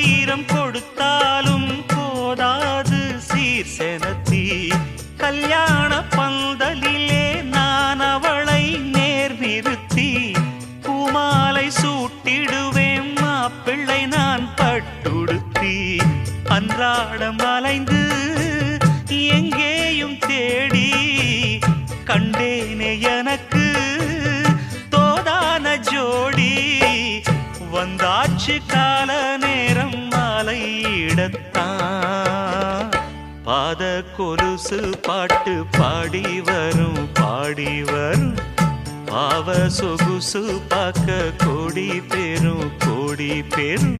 ஆயிரம் கொடுத்தாலும் போதாது சீர் செனத்தி கல்யாண பந்தலிலே நான் அவளை நேர் நிறுத்தி பூமாலை சூட்டிடுவேன் மாப்பிள்ளை நான் பட்டுடுத்தி அன்றாடம் அலைந்து எங்கேயும் தேடி கண்டேனே எனக்கு தோதான ஜோடி வந்தாச்சு கால நேரம் மாலையிடத்தான் பாத கொலுசு பாட்டு பாடி வரும் பாவ சொகுசு பார்க்க கோடி பேரும்